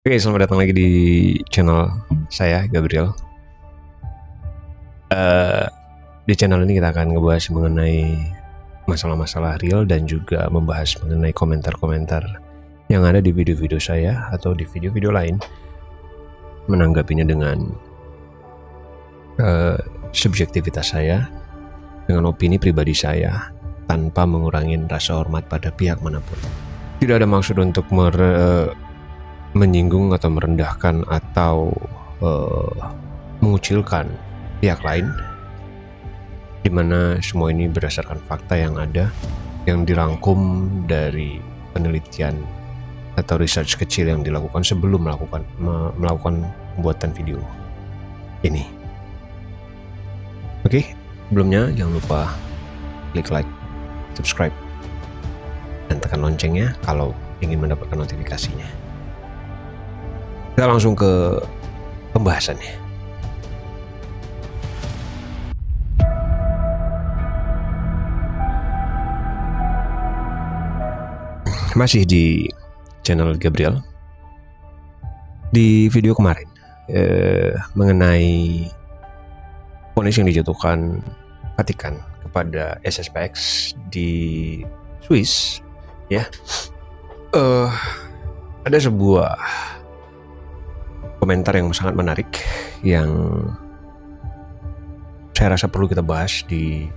Oke, selamat datang lagi di channel saya, Gabriel. Di channel ini kita akan ngebahas mengenai masalah-masalah real dan juga membahas mengenai komentar-komentar yang ada di video-video saya atau di video-video lain, menanggapinya dengan subjektivitas saya, dengan opini pribadi saya, tanpa mengurangi rasa hormat pada pihak manapun. Tidak ada maksud untuk menyinggung atau merendahkan atau mengucilkan pihak lain, dimana semua ini berdasarkan fakta yang ada, yang dirangkum dari penelitian atau research kecil yang dilakukan sebelum melakukan pembuatan video ini. Oke, sebelumnya jangan lupa klik like, subscribe, dan tekan loncengnya kalau ingin mendapatkan notifikasinya. Kita langsung ke pembahasannya. Masih di channel Gabriel. Di video kemarin mengenai vonis yang dijatuhkan Vatikan kepada SSPX di Swiss, ya, ada sebuah komentar yang sangat menarik yang saya rasa perlu kita bahas di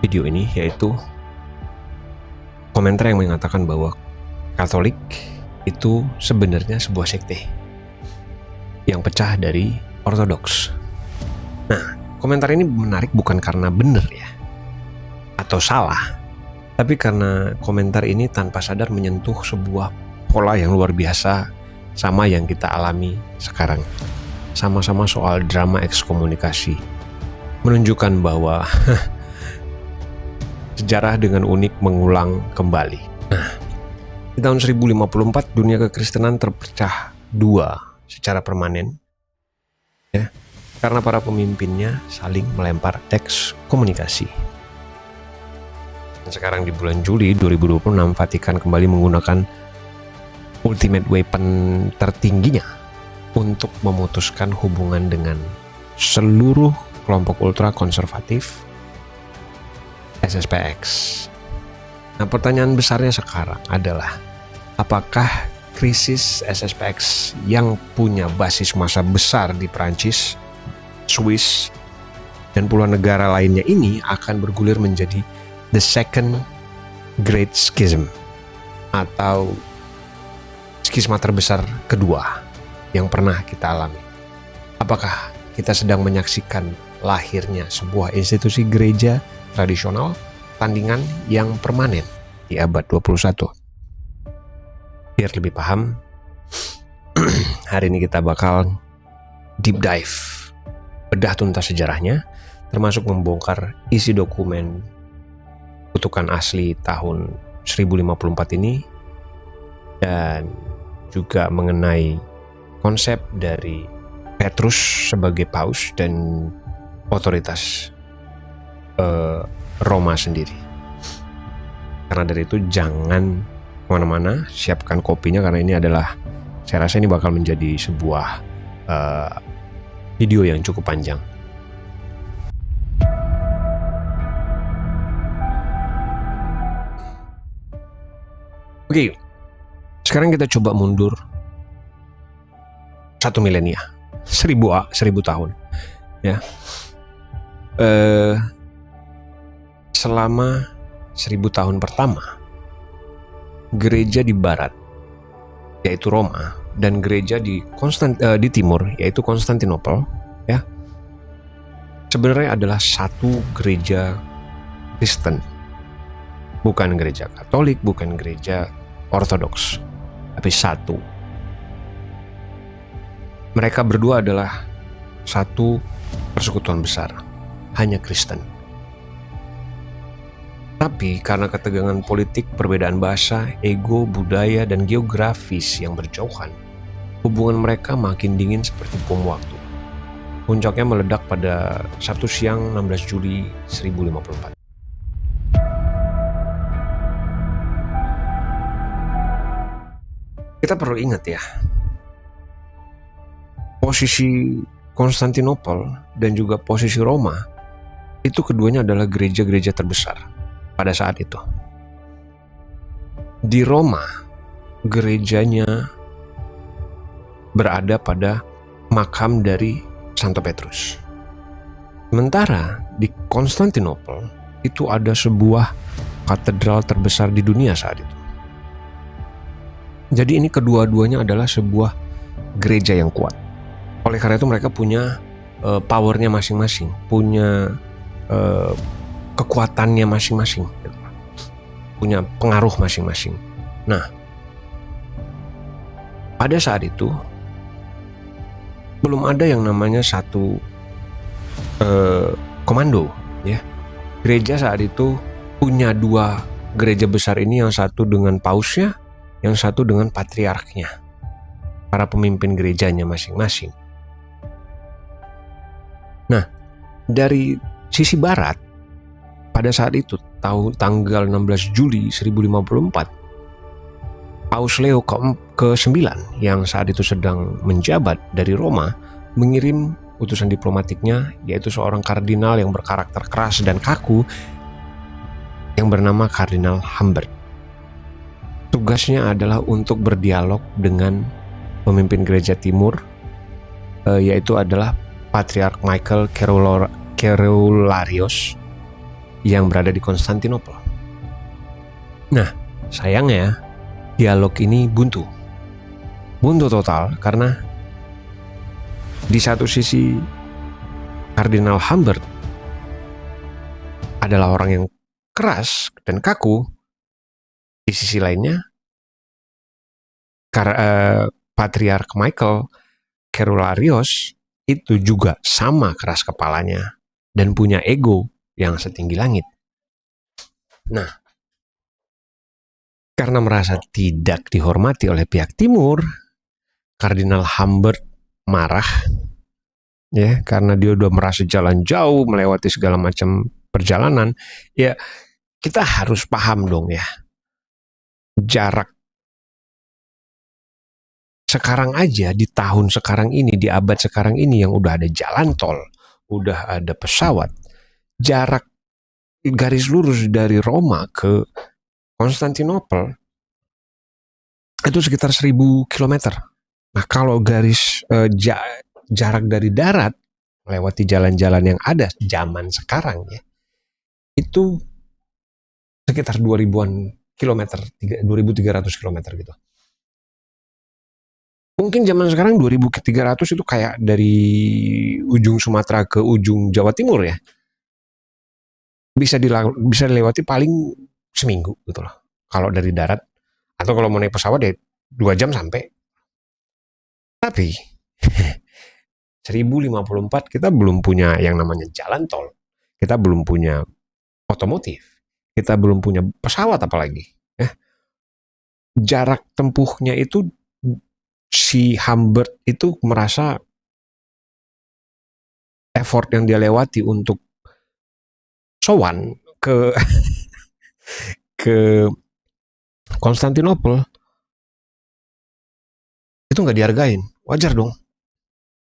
video ini, yaitu komentar yang mengatakan bahwa Katolik itu sebenarnya sebuah sekte yang pecah dari Ortodoks. Nah, komentar ini menarik bukan karena benar ya atau salah, tapi karena komentar ini tanpa sadar menyentuh sebuah pola yang luar biasa, sama yang kita alami sekarang. Sama-sama soal drama ekskomunikasi, menunjukkan bahwa sejarah dengan unik mengulang kembali. Nah, di tahun 1054 dunia kekristenan terpecah dua secara permanen, ya, karena para pemimpinnya saling melempar teks komunikasi. Dan sekarang di bulan Juli 2026 Vatikan kembali menggunakan ultimate weapon tertingginya untuk memutuskan hubungan dengan seluruh kelompok ultra konservatif SSPX. Nah, pertanyaan besarnya sekarang adalah, apakah krisis SSPX yang punya basis massa besar di Prancis, Swiss, dan puluhan negara lainnya ini akan bergulir menjadi the second great schism atau skisma terbesar kedua yang pernah kita alami? Apakah kita sedang menyaksikan lahirnya sebuah institusi gereja tradisional tandingan yang permanen di abad 21? Biar lebih paham, hari ini kita bakal deep dive, bedah tuntas sejarahnya, termasuk membongkar isi dokumen kutukan asli tahun 1054 ini, dan juga mengenai konsep dari Petrus sebagai paus dan otoritas Roma sendiri. Karena dari itu jangan kemana-mana, siapkan kopinya karena ini adalah, saya rasa ini bakal menjadi sebuah video yang cukup panjang. Oke, sekarang kita coba mundur 1 milenia, 1000 tahun, ya. Selama 1000 tahun pertama, gereja di barat yaitu Roma dan gereja di timur yaitu Konstantinopel, ya, sebenarnya adalah satu gereja Kristen, bukan gereja Katolik, bukan gereja Ortodoks, tapi satu. Mereka berdua adalah satu persekutuan besar, hanya Kristen. Tapi karena ketegangan politik, perbedaan bahasa, ego, budaya, dan geografis yang berjauhan, hubungan mereka makin dingin seperti bom waktu. Puncaknya meledak pada Sabtu siang 16 Juli 1054. Kita perlu ingat ya, posisi Konstantinopel dan juga posisi Roma itu keduanya adalah gereja-gereja terbesar pada saat itu. Di Roma, gerejanya berada pada makam dari Santo Petrus. Sementara di Konstantinopel itu ada sebuah katedral terbesar di dunia saat itu. Jadi ini kedua-duanya adalah sebuah gereja yang kuat. Oleh karena itu mereka punya powernya masing-masing, punya kekuatannya masing-masing, punya pengaruh masing-masing. Nah, pada saat itu belum ada yang namanya satu komando, ya. Gereja saat itu punya dua gereja besar ini, yang satu dengan pausnya, yang satu dengan patriarknya, para pemimpin gerejanya masing-masing. Nah, dari sisi barat, pada saat itu, tanggal 16 Juli 1054, Paus Leo ke-9 yang saat itu sedang menjabat dari Roma, mengirim utusan diplomatiknya, yaitu seorang kardinal yang berkarakter keras dan kaku, yang bernama Kardinal Humbert. Tugasnya adalah untuk berdialog dengan pemimpin gereja timur, yaitu adalah Patriark Michael Kerularios yang berada di Konstantinopel. Nah, sayangnya dialog ini buntu total, karena di satu sisi Kardinal Humbert adalah orang yang keras dan kaku, di sisi lainnya Patriark Michael Kerularios itu juga sama keras kepalanya dan punya ego yang setinggi langit. Nah, karena merasa tidak dihormati oleh pihak timur, Kardinal Humbert marah, ya, karena dia udah merasa jalan jauh, melewati segala macam perjalanan. Ya, kita harus paham dong ya, jarak sekarang aja, di tahun sekarang ini, di abad sekarang ini, yang udah ada jalan tol, udah ada pesawat, jarak garis lurus dari Roma ke Konstantinopel itu sekitar 1000 km. Nah, kalau garis jarak dari darat melewati jalan-jalan yang ada zaman sekarang ya, itu sekitar 2000-an kilometer, 2300 km gitu. Mungkin zaman sekarang 2300 itu kayak dari ujung Sumatera ke ujung Jawa Timur ya. Bisa dilewati paling seminggu gitu loh, kalau dari darat. Atau kalau mau naik pesawat ya 2 jam sampai. Tapi 1054 kita belum punya yang namanya jalan tol. Kita belum punya otomotif. Kita belum punya pesawat apalagi. Jarak tempuhnya itu, si Humbert itu merasa effort yang dia lewati untuk sowan ke ke Konstantinopel itu nggak dihargain. Wajar dong.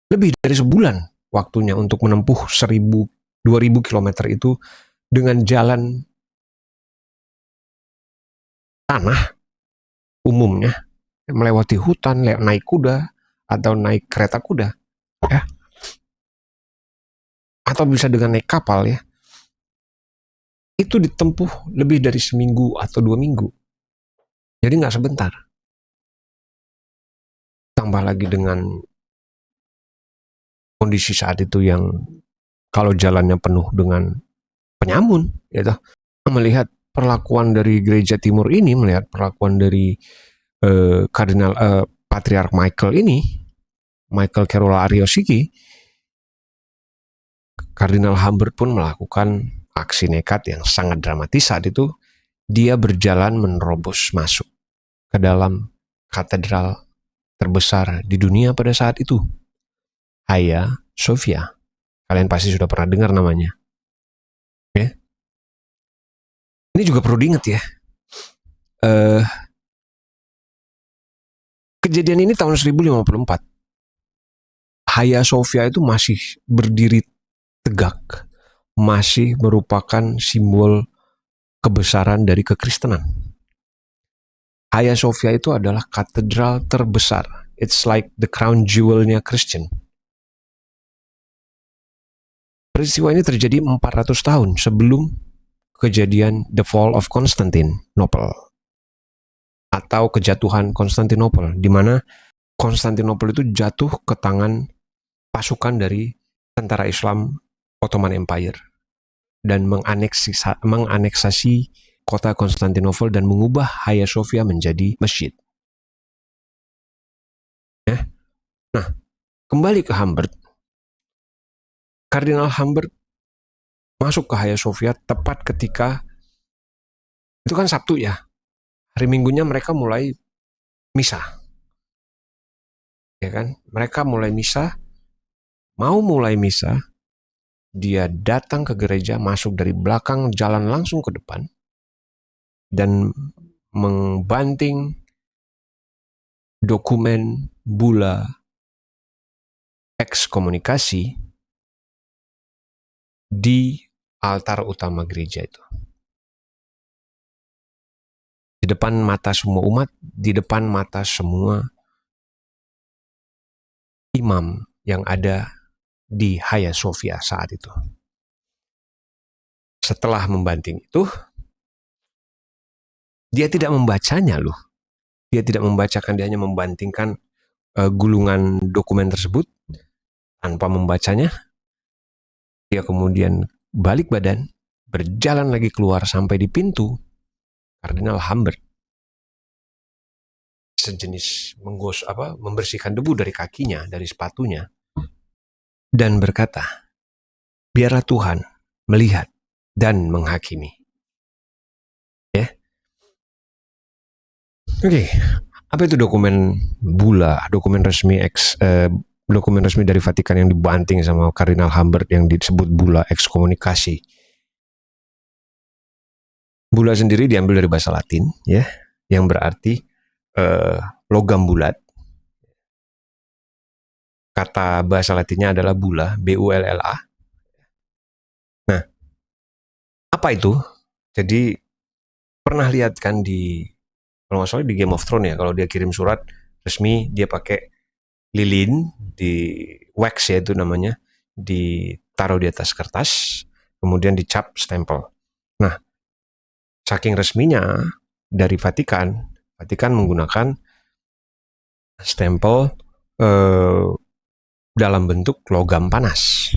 Lebih dari sebulan waktunya untuk menempuh 2000 km itu dengan jalan tanah umumnya, melewati hutan, naik kuda atau naik kereta kuda, ya, atau bisa dengan naik kapal ya, itu ditempuh lebih dari seminggu atau 2 minggu. Jadi nggak sebentar. Tambah lagi dengan kondisi saat itu yang kalau jalannya penuh dengan penyamun, gitu. Melihat perlakuan dari gereja timur ini, melihat perlakuan dari Kardinal Patriark Michael ini, Michael Kerularios ini, Kardinal Humbert pun melakukan aksi nekat yang sangat dramatis saat itu. Dia berjalan menerobos masuk ke dalam katedral terbesar di dunia pada saat itu, Hagia Sophia. Kalian pasti sudah pernah dengar namanya. Ya. Ini juga perlu diingat ya. Kejadian ini tahun 1054. Hagia Sophia itu masih berdiri tegak, masih merupakan simbol kebesaran dari kekristenan. Hagia Sophia itu adalah katedral terbesar. It's like the crown jewel-nya Kristen. Peristiwa ini terjadi 400 tahun sebelum kejadian The Fall of Constantinople atau kejatuhan Konstantinopel, di mana Konstantinopel itu jatuh ke tangan pasukan dari tentara Islam Ottoman Empire dan menganeksasi kota Konstantinopel dan mengubah Hagia Sophia menjadi masjid. Ya. Nah, kembali ke Humbert. Kardinal Humbert masuk ke Hagia Sophia tepat ketika itu kan Sabtu ya. Hari Minggunya mereka mulai misa. Ya kan? Mereka mulai misa. Mau mulai misa, dia datang ke gereja, masuk dari belakang, jalan langsung ke depan dan membanting dokumen bula ekskomunikasi di altar utama gereja itu. Di depan mata semua umat, di depan mata semua imam yang ada di Hagia Sophia saat itu. Setelah membanting itu, dia tidak membacanya loh. Dia tidak membacakan, dia hanya membantingkan gulungan dokumen tersebut tanpa membacanya. Dia kemudian balik badan, berjalan lagi keluar sampai di pintu. Kardinal Humbert sejenis membersihkan debu dari kakinya, dari sepatunya, dan berkata, biarlah Tuhan melihat dan menghakimi. Ya, oke. Apa itu dokumen bula, dokumen resmi dari Vatikan yang dibanting sama Kardinal Humbert yang disebut bula ekskomunikasi? Bula sendiri diambil dari bahasa Latin, ya, yang berarti logam bulat. Kata bahasa Latinnya adalah bula, B-U-L-L-A. Nah, apa itu? Jadi pernah lihat kan kalau nggak salah di Game of Thrones ya, kalau dia kirim surat resmi dia pakai lilin di wax ya itu namanya, ditaruh di atas kertas, kemudian dicap stempel. Nah, saking resminya dari Vatikan menggunakan stempel dalam bentuk logam panas.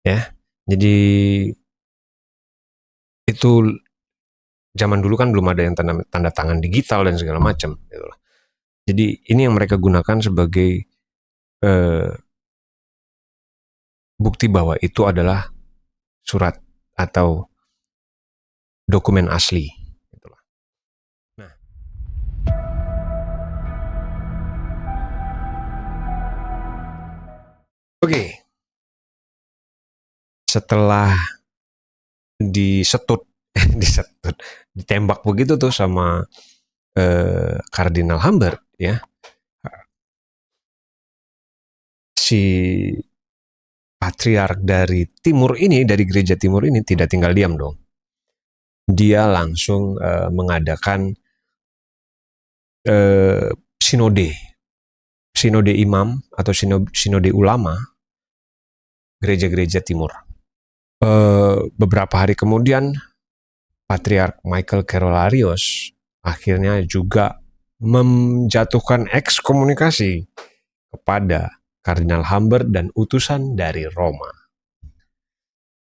Ya, jadi itu zaman dulu kan belum ada yang tanda tangan digital dan segala macam. Gitu. Jadi ini yang mereka gunakan sebagai bukti bahwa itu adalah surat atau dokumen asli. Nah, oke. Setelah ditembak begitu tuh sama Kardinal Humbert ya, si patriark dari timur ini, dari gereja timur ini tidak tinggal diam dong. Dia langsung mengadakan sinode imam atau sinode ulama gereja-gereja timur. Beberapa hari kemudian Patriark Michael Kerolarios akhirnya juga menjatuhkan ekskomunikasi kepada Kardinal Humbert dan utusan dari Roma.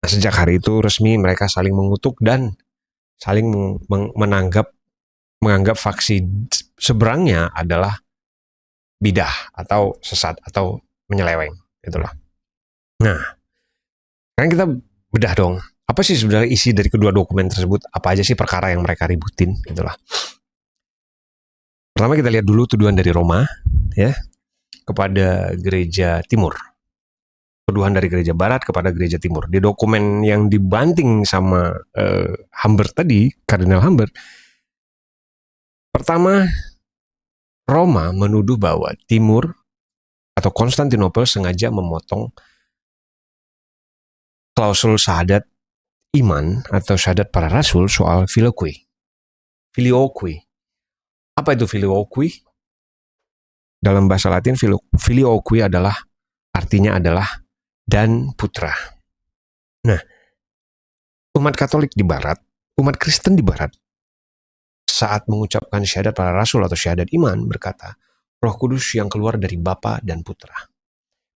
Nah, sejak hari itu resmi mereka saling mengutuk dan saling menganggap faksi seberangnya adalah bidah atau sesat atau menyeleweng, itulah. Nah, sekarang kita bedah dong. Apa sih sebenarnya isi dari kedua dokumen tersebut? Apa aja sih perkara yang mereka ributin? Itulah. Pertama kita lihat dulu tuduhan dari Roma, ya, kepada gereja Timur. Tuduhan dari gereja Barat kepada gereja Timur. Di dokumen yang dibanting sama Humbert tadi, Kardinal Humbert, pertama Roma menuduh bahwa Timur atau Konstantinopel sengaja memotong klausul syahadat iman atau syahadat para rasul soal filioque. Filioque. Apa itu filioque? Dalam bahasa Latin, filioque artinya adalah dan putra. Nah, umat Katolik di Barat, umat Kristen di Barat, saat mengucapkan syahadat para rasul atau syahadat iman berkata, Roh Kudus yang keluar dari Bapa dan Putra.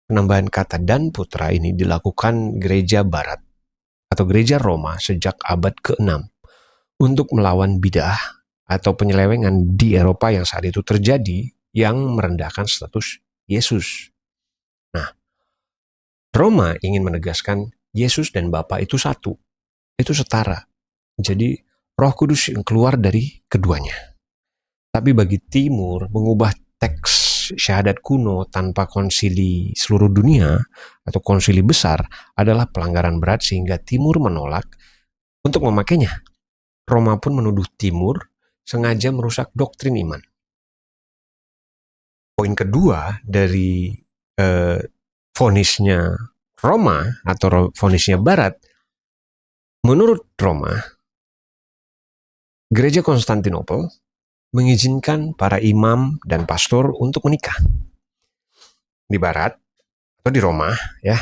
Penambahan kata dan putra ini dilakukan gereja Barat atau gereja Roma sejak abad ke-6 untuk melawan bidah atau penyelewengan di Eropa yang saat itu terjadi yang merendahkan status Yesus. Nah, Roma ingin menegaskan Yesus dan Bapa itu satu, itu setara. Jadi Roh Kudus yang keluar dari keduanya. Tapi bagi Timur, mengubah teks syahadat kuno tanpa konsili seluruh dunia atau konsili besar adalah pelanggaran berat sehingga Timur menolak untuk memakainya. Roma pun menuduh Timur sengaja merusak doktrin iman. Poin kedua dari vonisnya Roma atau vonisnya Barat, menurut Roma, Gereja Konstantinopel mengizinkan para imam dan pastor untuk menikah. Di Barat atau di Roma, ya,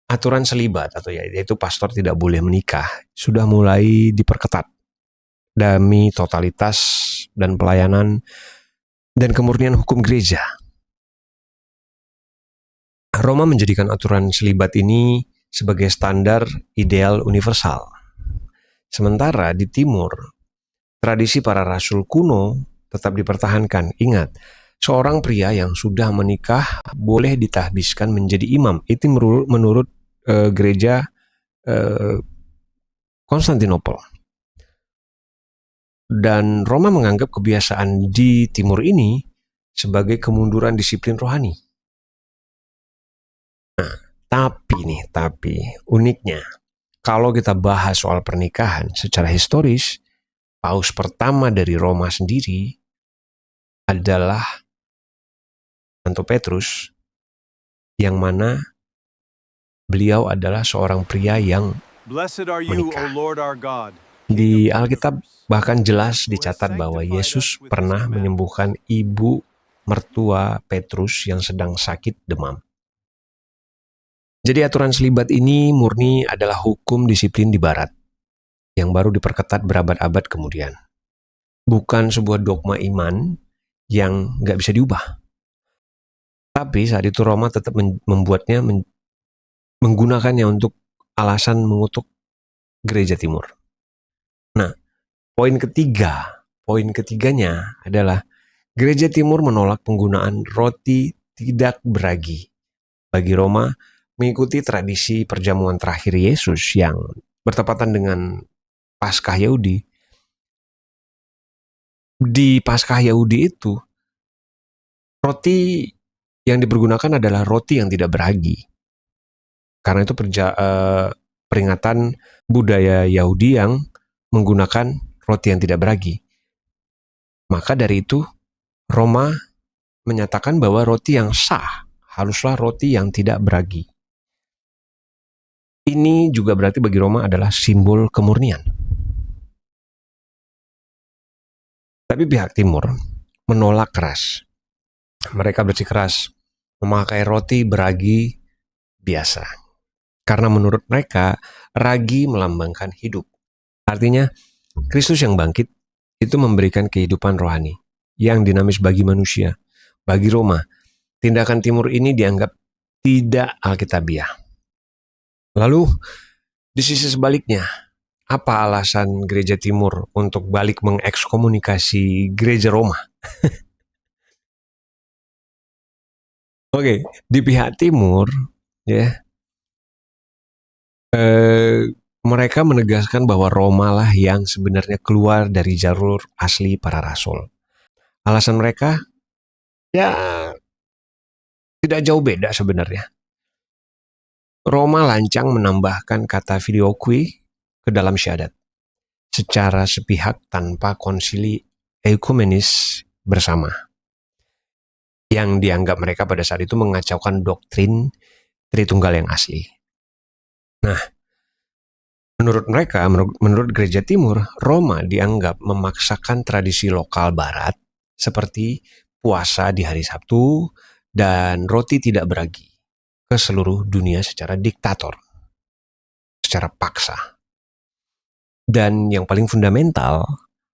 aturan selibat atau yaitu pastor tidak boleh menikah sudah mulai diperketat demi totalitas dan pelayanan dan kemurnian hukum gereja. Roma menjadikan aturan selibat ini sebagai standar ideal universal. Sementara di Timur, tradisi para rasul kuno tetap dipertahankan. Ingat, seorang pria yang sudah menikah boleh ditahbiskan menjadi imam. Itu menurut gereja Konstantinopel. Dan Roma menganggap kebiasaan di Timur ini sebagai kemunduran disiplin rohani. Nah, tapi uniknya, kalau kita bahas soal pernikahan secara historis, Paus pertama dari Roma sendiri adalah Santo Petrus, yang mana beliau adalah seorang pria yang menikah. Di Alkitab bahkan jelas dicatat bahwa Yesus pernah menyembuhkan ibu mertua Petrus yang sedang sakit demam. Jadi aturan selibat ini murni adalah hukum disiplin di Barat yang baru diperketat berabad-abad kemudian. Bukan sebuah dogma iman yang nggak bisa diubah. Tapi saat itu Roma tetap membuatnya, menggunakannya untuk alasan mengutuk gereja Timur. Nah, poin ketiganya adalah gereja Timur menolak penggunaan roti tidak beragi. Bagi Roma, mengikuti tradisi perjamuan terakhir Yesus yang bertepatan dengan Paskah Yahudi. Di Paskah Yahudi itu, roti yang dipergunakan adalah roti yang tidak beragi. Karena itu peringatan budaya Yahudi yang menggunakan roti yang tidak beragi. Maka dari itu, Roma menyatakan bahwa roti yang sah haruslah roti yang tidak beragi. Ini juga berarti bagi Roma adalah simbol kemurnian. Tapi pihak Timur menolak keras. Mereka bersikeras memakai roti beragi biasa. Karena menurut mereka, ragi melambangkan hidup. Artinya, Kristus yang bangkit itu memberikan kehidupan rohani yang dinamis bagi manusia. Bagi Roma, tindakan Timur ini dianggap tidak alkitabiah. Lalu, di sisi sebaliknya, apa alasan gereja Timur untuk balik mengekskomunikasi gereja Roma? Oke, di pihak Timur, ya, mereka menegaskan bahwa Roma lah yang sebenarnya keluar dari jalur asli para rasul. Alasan mereka, ya, tidak jauh beda sebenarnya. Roma lancang menambahkan kata filioque ke dalam syahadat secara sepihak tanpa konsili ekumenis bersama. yang dianggap mereka pada saat itu mengacaukan doktrin Tritunggal yang asli. Nah, menurut mereka, menurut Gereja Timur, Roma dianggap memaksakan tradisi lokal Barat seperti puasa di hari Sabtu dan roti tidak beragi ke seluruh dunia secara diktator, secara paksa. Dan yang paling fundamental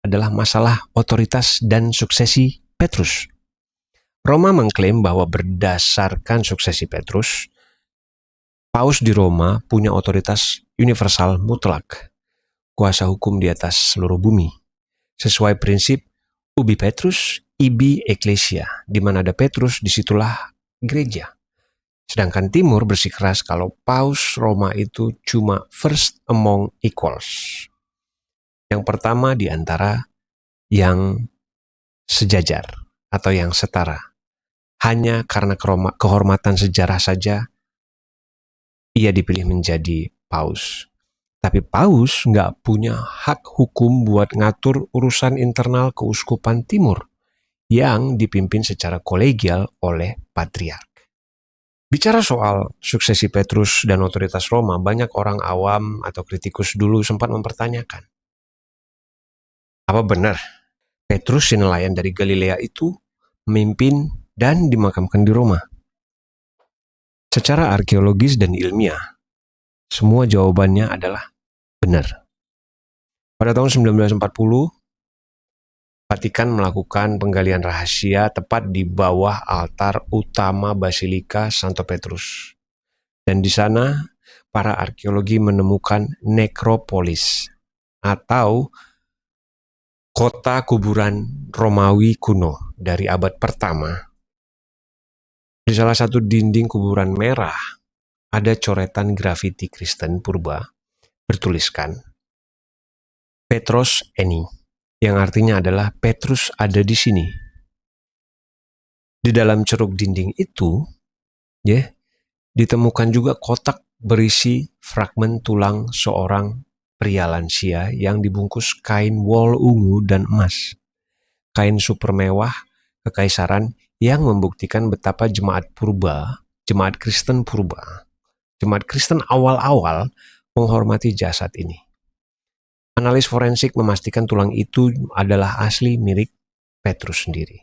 adalah masalah otoritas dan suksesi Petrus. Roma mengklaim bahwa berdasarkan suksesi Petrus, Paus di Roma punya otoritas universal mutlak, kuasa hukum di atas seluruh bumi, sesuai prinsip ubi Petrus, ibi ecclesia, di mana ada Petrus, disitulah gereja. Sedangkan Timur bersikeras kalau Paus Roma itu cuma first among equals, yang pertama di antara yang sejajar atau yang setara. Hanya karena kehormatan sejarah saja ia dipilih menjadi paus. Tapi paus nggak punya hak hukum buat ngatur urusan internal keuskupan Timur yang dipimpin secara kolegial oleh patriark. Bicara soal suksesi Petrus dan otoritas Roma, banyak orang awam atau kritikus dulu sempat mempertanyakan, apa benar Petrus si nelayan dari Galilea itu memimpin dan dimakamkan di Roma? Secara arkeologis dan ilmiah, semua jawabannya adalah benar. Pada tahun 1940, Vatikan melakukan penggalian rahasia tepat di bawah altar utama Basilika Santo Petrus. Dan di sana, para arkeologi menemukan nekropolis atau kota kuburan Romawi kuno dari abad pertama. Di salah satu dinding kuburan merah, ada coretan grafiti Kristen purba bertuliskan Petros Eni, yang artinya adalah Petrus ada di sini. Di dalam ceruk dinding itu, ditemukan juga kotak berisi fragmen tulang seorang pria lansia yang dibungkus kain wol ungu dan emas. Kain super mewah kekaisaran yang membuktikan betapa jemaat Kristen purba, jemaat Kristen awal-awal menghormati jasad ini. Analis forensik memastikan tulang itu adalah asli milik Petrus sendiri.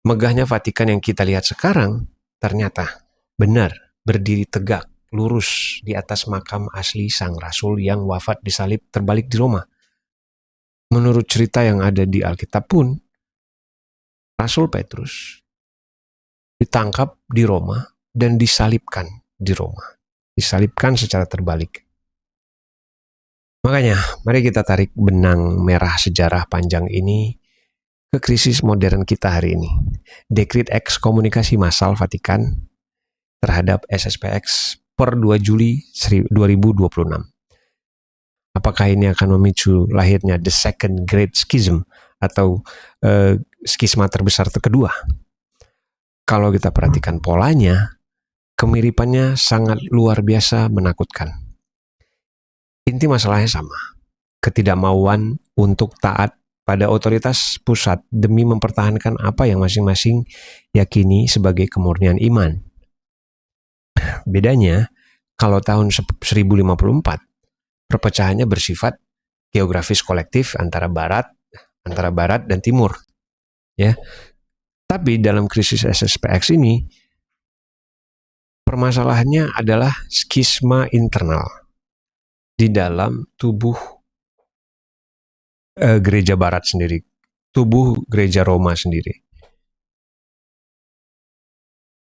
Megahnya Vatikan yang kita lihat sekarang ternyata benar berdiri tegak, lurus di atas makam asli sang rasul yang wafat disalib terbalik di Roma. Menurut cerita yang ada di Alkitab pun, Rasul Petrus ditangkap di Roma dan disalibkan di Roma. Disalibkan secara terbalik. Makanya, mari kita tarik benang merah sejarah panjang ini ke krisis modern kita hari ini. Dekret ekskomunikasi massal Vatikan terhadap SSPX per 2 Juli 2026. Apakah ini akan memicu lahirnya The Second Great Schism atau skisma terbesar kedua? Kalau kita perhatikan polanya, kemiripannya sangat luar biasa menakutkan. Inti masalahnya sama, ketidakmauan untuk taat pada otoritas pusat demi mempertahankan apa yang masing-masing yakini sebagai kemurnian iman. Bedanya, kalau tahun 1054, perpecahannya bersifat geografis kolektif antara barat dan timur. Ya. Tapi dalam krisis SSPX ini, permasalahannya adalah skisma internal di dalam tubuh gereja barat sendiri, tubuh gereja Roma sendiri.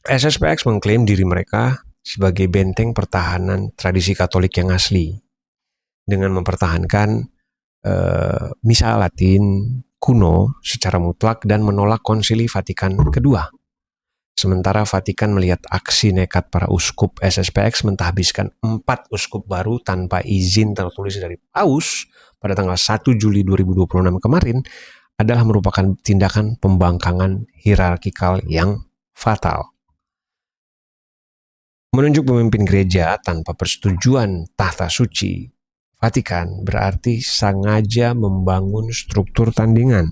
SSPX mengklaim diri mereka sebagai benteng pertahanan tradisi Katolik yang asli, dengan mempertahankan misa Latin kuno secara mutlak dan menolak Konsili Vatikan kedua. Sementara Vatikan melihat aksi nekat para uskup SSPX mentahbiskan 4 uskup baru tanpa izin tertulis dari Paus pada tanggal 1 Juli 2026 kemarin adalah merupakan tindakan pembangkangan hierarkikal yang fatal. Menunjuk pemimpin gereja tanpa persetujuan tahta suci Vatikan berarti sengaja membangun struktur tandingan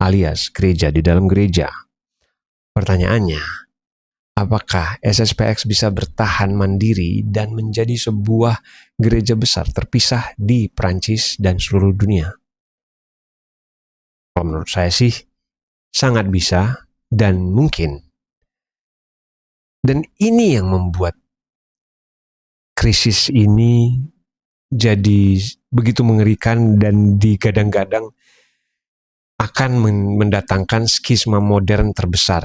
alias gereja di dalam gereja. Pertanyaannya, apakah SSPX bisa bertahan mandiri dan menjadi sebuah gereja besar terpisah di Prancis dan seluruh dunia? Kalau menurut saya sih, sangat bisa dan mungkin. Dan ini yang membuat krisis ini jadi begitu mengerikan dan digadang-gadang akan mendatangkan skisma modern terbesar.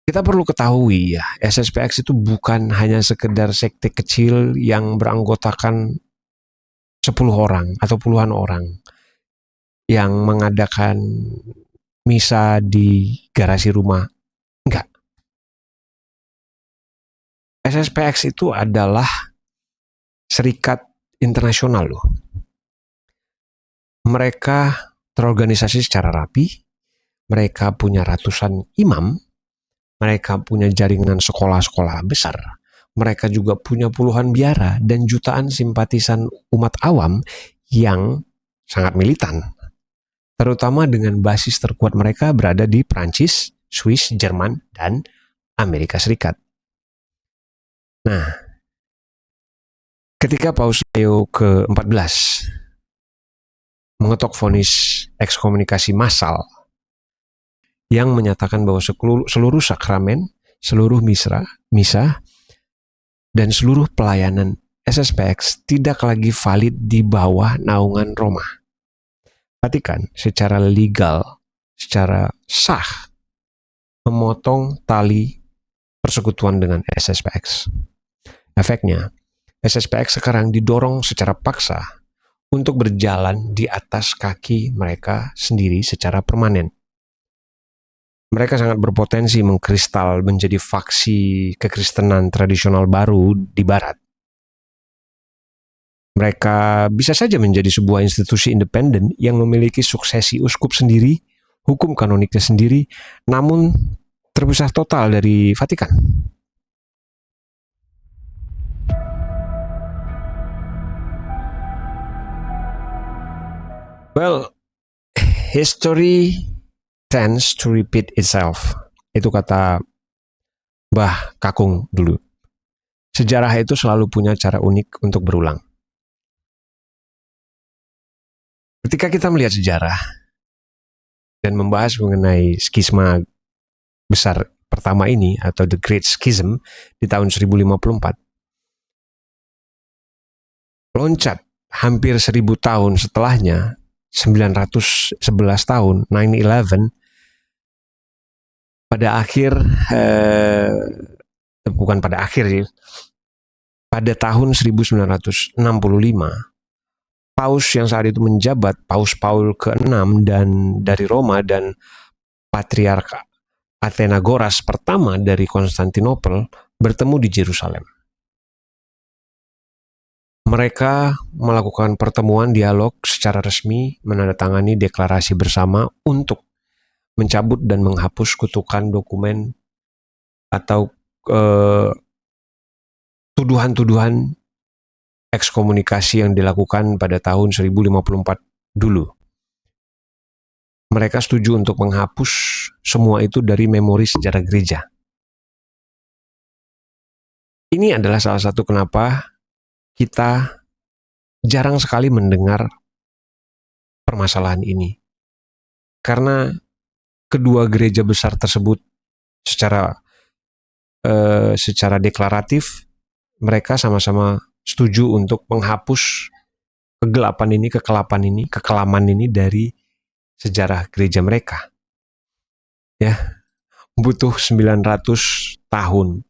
Kita perlu ketahui ya, SSPX itu bukan hanya sekedar sekte kecil yang beranggotakan 10 orang atau puluhan orang yang mengadakan misa di garasi rumah. Enggak. SSPX itu adalah serikat internasional loh. Mereka terorganisasi secara rapi, mereka punya ratusan imam, mereka punya jaringan sekolah-sekolah besar, mereka juga punya puluhan biara dan jutaan simpatisan umat awam yang sangat militan. Terutama dengan basis terkuat mereka berada di Prancis, Swiss, Jerman, dan Amerika Serikat. Nah, ketika Paus Leo ke-14 mengetok vonis ekskomunikasi massal yang menyatakan bahwa seluruh sakramen, seluruh misa, dan seluruh pelayanan SSPX tidak lagi valid di bawah naungan Roma. Vatikan secara legal, secara sah, memotong tali persekutuan dengan SSPX. Efeknya, SSPX sekarang didorong secara paksa untuk berjalan di atas kaki mereka sendiri secara permanen. Mereka sangat berpotensi mengkristal menjadi faksi kekristenan tradisional baru di Barat. Mereka bisa saja menjadi sebuah institusi independen yang memiliki suksesi uskup sendiri, hukum kanoniknya sendiri, namun terpisah total dari Vatikan. Well, history tends to repeat itself. Itu kata Mbah Kakung dulu. Sejarah itu selalu punya cara unik untuk berulang. Ketika kita melihat sejarah dan membahas mengenai skisma besar pertama ini atau The Great Schism di tahun 1054, loncat hampir 1000 tahun setelahnya, 911 tahun, 9/11, pada akhir, bukan pada akhir sih, pada tahun 1965, Paus yang saat itu menjabat, Paus Paul ke-6 dan dari Roma dan Patriark Athenagoras pertama dari Konstantinopel bertemu di Yerusalem. Mereka melakukan pertemuan dialog secara resmi, menandatangani deklarasi bersama untuk mencabut dan menghapus kutukan dokumen atau tuduhan-tuduhan ekskomunikasi yang dilakukan pada tahun 1054 dulu. Mereka setuju untuk menghapus semua itu dari memori sejarah gereja. Ini adalah salah satu kenapa kita jarang sekali mendengar permasalahan ini. Karena kedua gereja besar tersebut secara deklaratif mereka sama-sama setuju untuk menghapus kekelaman ini dari sejarah gereja mereka. Ya, butuh 900 tahun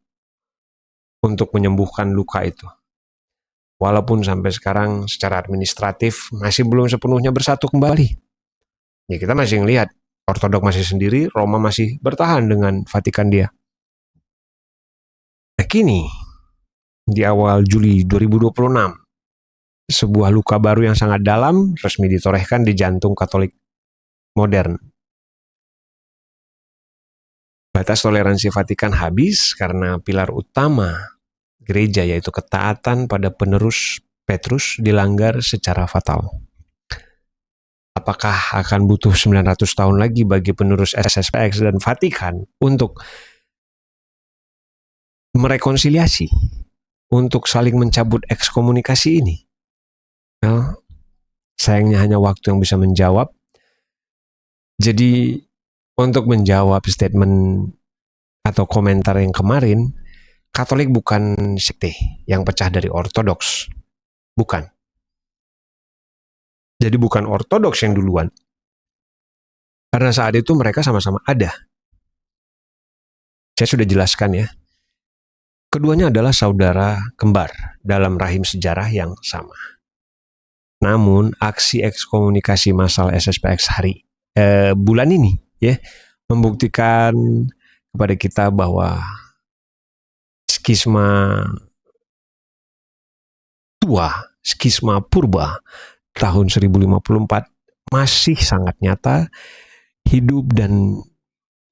untuk menyembuhkan luka itu. Walaupun sampai sekarang secara administratif masih belum sepenuhnya bersatu kembali. Ya kita masih ngelihat Ortodok masih sendiri, Roma masih bertahan dengan Vatikan dia. Nah kini, di awal Juli 2026, sebuah luka baru yang sangat dalam resmi ditorehkan di jantung Katolik modern. Batas toleransi Vatikan habis karena pilar utama gereja yaitu ketaatan pada penerus Petrus dilanggar secara fatal. apakah akan butuh 900 tahun lagi bagi penerus SSPX dan Vatikan untuk merekonsiliasi, untuk saling mencabut ekskomunikasi ini? Well, sayangnya hanya waktu yang bisa menjawab. Jadi untuk menjawab statement atau komentar yang kemarin, Katolik bukan sekte yang pecah dari Ortodoks. Bukan. Jadi bukan Ortodoks yang duluan. Karena saat itu mereka sama-sama ada. Saya sudah jelaskan ya. Keduanya adalah saudara kembar dalam rahim sejarah yang sama. Namun aksi ekskomunikasi massal SSPX bulan ini ya membuktikan kepada kita bahwa skisma tua, skisma purba tahun 1054 masih sangat nyata, hidup, dan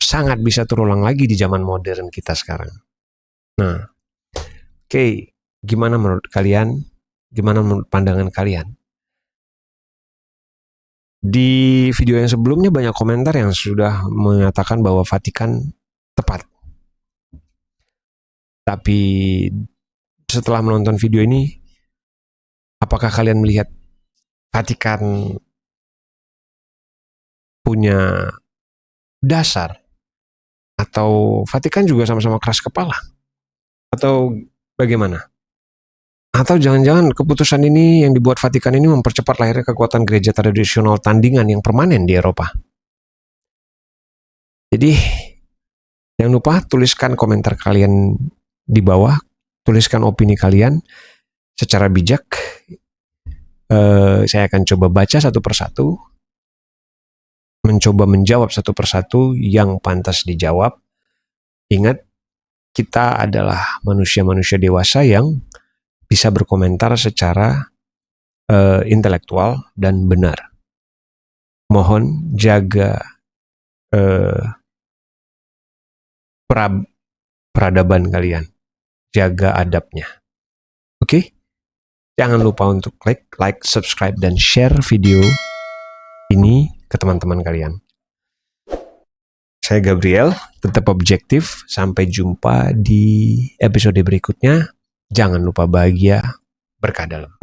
sangat bisa terulang lagi di zaman modern kita sekarang. Nah, oke, gimana menurut kalian? Gimana menurut pandangan kalian? Di video yang sebelumnya banyak komentar yang sudah mengatakan bahwa Vatikan tepat. Tapi setelah menonton video ini, apakah kalian melihat Vatikan punya dasar? Atau Vatikan juga sama-sama keras kepala? Atau bagaimana? Atau jangan-jangan keputusan ini yang dibuat Vatikan ini mempercepat lahirnya kekuatan gereja tradisional tandingan yang permanen di Eropa? Jadi, jangan lupa tuliskan komentar kalian di bawah, tuliskan opini kalian secara bijak. Saya akan coba baca satu persatu, mencoba menjawab satu persatu yang pantas dijawab. Ingat, kita adalah manusia-manusia dewasa yang bisa berkomentar secara intelektual dan benar. Mohon jaga peradaban kalian, jaga adabnya. Oke? Jangan lupa untuk klik like, subscribe, dan share video ini ke teman-teman kalian. Saya Gabriel, tetap objektif. Sampai jumpa di episode berikutnya. Jangan lupa bahagia, berkah dalam.